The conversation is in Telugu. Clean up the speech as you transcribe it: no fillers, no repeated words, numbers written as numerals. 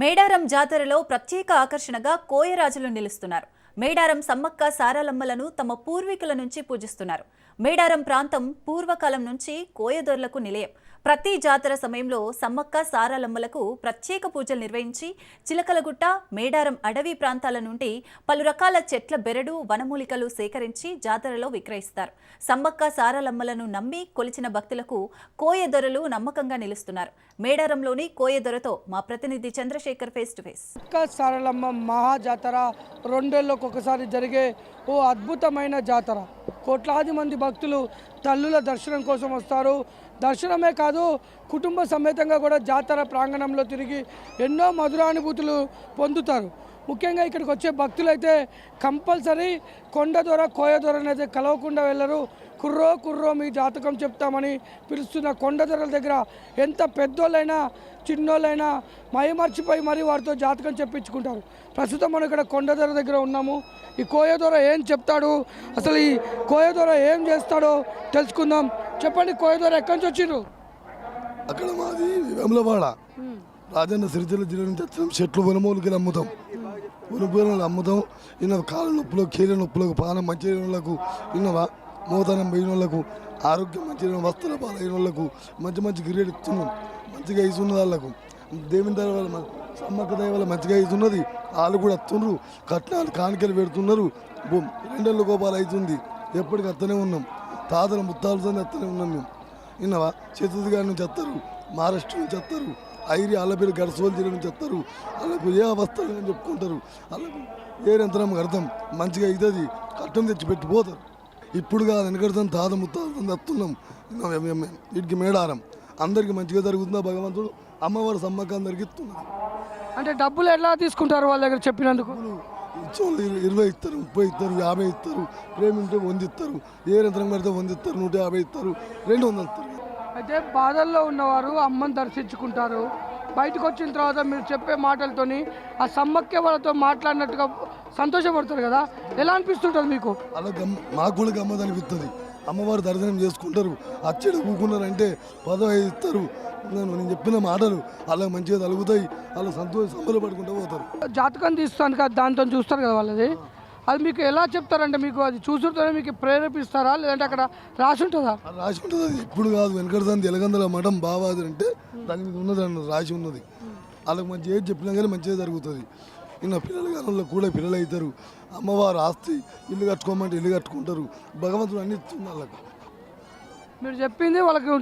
మేడారం జాతరలో ప్రత్యేక ఆకర్షణగా కోయరాజులు నిలుస్తున్నారు. మేడారం సమ్మక్క సారాలమ్మలను తమ పూర్వీకుల నుంచి పూజిస్తున్నారు. మేడారం ప్రాంతం పూర్వకాలం నుంచి కోయదొరలకు నిలయం. ప్రతి జాతర సమయంలో సమ్మక్క సారాలమ్మలకు ప్రత్యేక పూజలు నిర్వహించి చిలకలగుట్ట, మేడారం అడవి ప్రాంతాల నుండి పలు రకాల చెట్ల బెరడు, వనమూలికలు సేకరించి జాతరలో విక్రయిస్తారు. సమ్మక్క సారాలమ్మలను నమ్మి కొలిచిన భక్తులకు కోయదొరలు నమ్మకంగా నిలుస్తున్నారు. మేడారంలోని కోయదొరతో మా ప్రతినిధి Chandrashekar face to face. Saralamma మహా జాతర 2 ఏళ్ళకు ఒకసారి జరిగే ఓ అద్భుతమైన జాతర. కోట్లాది మంది భక్తులు తల్లుల దర్శనం కోసం వస్తారు. దర్శనమే కాదు, కుటుంబ సమేతంగా కూడా జాతర ప్రాంగణంలో తిరిగి ఎన్నో మధురానుభూతులు పొందుతారు. ముఖ్యంగా ఇక్కడికి వచ్చే భక్తులైతే కంపల్సరీ కొండదొర, కోయదొరని అయితే కలవకుండా వెళ్ళరు. కుర్రో మీ జాతకం చెప్తామని పిలుస్తున్న కొండదొరల దగ్గర ఎంత పెద్దోళ్ళైనా చిన్నోళ్ళైనా మైమర్చిపోయి మరీ వారితో జాతకం చెప్పించుకుంటారు. ప్రస్తుతం మనం ఇక్కడ కొండదొర దగ్గర ఉన్నాము. ఈ కోయదొర ఏం చెప్తాడు, అసలు ఈ కోయదొర ఏం చేస్తాడో తెలుసుకుందాం. చెప్పండి, కోయదొర ఎక్కడి నుంచి వచ్చిండ్రు? అక్కడ మాది వెమలవాడ, రాజన్న సిరిసిల్ల జిల్లా నుంచి వచ్చినాం. చెట్లు వనమూలికలు అమ్ముతాం, వనమూలికలు అమ్ముతాం. ఇన్న కాళ్ళ నొప్పులకు, కీళ్ళ నొప్పులకు, పానం మంచి వాళ్ళకు, ఇన్నవా మోతనం పోయిన వాళ్ళకు, ఆరోగ్యం మంచి వస్తువుల పాలైన వాళ్ళకు మంచి గిరేట్ ఇస్తున్నాం. మంచిగా ఇస్తున్నది వాళ్ళకు. దేవుని దయ వల్ల, సమ్మక్క దయ వల్ల మంచిగా ఇస్తున్నది. వాళ్ళు కూడా వస్తుండ్రు, కట్నాలు కానికలు పెడుతున్నారు. 2 ఏళ్ళ గోపాలు అవుతుంది. ఎప్పటికీ అత్తనే ఉన్నాం. తాతల ముత్తాలతో అత్తనే ఉన్నాం మేము. విన్నావా, ఛత్తీస్గఢ్ నుంచి వస్తారు, మహారాష్ట్ర నుంచి వస్తారు, ఐరి వాళ్ళ పేరు గడసోల్ జిల్లా నుంచి వస్తారు. వాళ్ళకు ఏ అవస్థలు అని చెప్పుకుంటారు. వాళ్ళకు ఏ యంత్రం కడతాం మంచిగా అవుతుంది, కట్టం తెచ్చి పెట్టిపోతారు. ఇప్పుడు కాదు, వెనకడతాం, తాత ముత్తాలతో వస్తున్నాం. వీటికి మేడారం అందరికీ మంచిగా జరుగుతుందా భగవంతుడు, అమ్మవారు సమ్మక్క అందరికి ఇస్తున్నారు. అంటే డబ్బులు ఎలా తీసుకుంటారు వాళ్ళ దగ్గర చెప్పినందుకు? ఇచ్చోళ్ళు 20 ఇస్తారు, 30 ఇస్తారు, 50 ఇస్తారు. ప్రేమింటే 100 ఇస్తారు, ఏ యంత్రం పెడితే 100 ఇస్తారు, 150 ఇస్తారు, 200 ఇస్తారు. అయితే బాధల్లో ఉన్నవారు అమ్మని దర్శించుకుంటారు. బయటకు వచ్చిన తర్వాత మీరు చెప్పే మాటలతోని ఆ సమ్మక్క వాళ్ళతో మాట్లాడినట్టుగా సంతోషపడతారు కదా, ఎలా అనిపిస్తుంటుంది మీకు? అలా మాకు కూడా గమ్మత్ అనిపిస్తుంది. అమ్మవారు దర్శనం చేసుకుంటారు, అచ్చడి కూకున్నారంటే 15 ఇస్తారు. నేను చెప్పిన మాటలు అలా మంచిగా తలుగుతాయి, అలా సంబరపడుకుంటూ పోతారు. జాతకం తీస్తాను కదా, దాంతో చూస్తారు కదా వాళ్ళది, అది మీకు ఎలా చెప్తారంటే మీకు అది చూసుకుంటూనే మీకు ప్రేరేపిస్తారా, లేదంటే అక్కడ రాసి ఉంటుందా? రాసి ఉంటుంది. అది ఇప్పుడు కాదు, వెనకడదాన్ని తెలగందల మఠం బావాది అంటే దాని మీద ఉన్నది అన్నది, రాసి ఉన్నది. వాళ్ళకి మంచి ఏది చెప్పినా కానీ మంచిగా జరుగుతుంది. ఇంకా పిల్లలు కానీ వాళ్ళకి కూడా పిల్లలు అవుతారు. అమ్మవారు ఆస్తి, ఇల్లు కట్టుకోమంటే ఇల్లు కట్టుకుంటారు. భగవంతుడు అన్ని ఇస్తుంది వాళ్ళకు. మీరు చెప్పింది వాళ్ళకి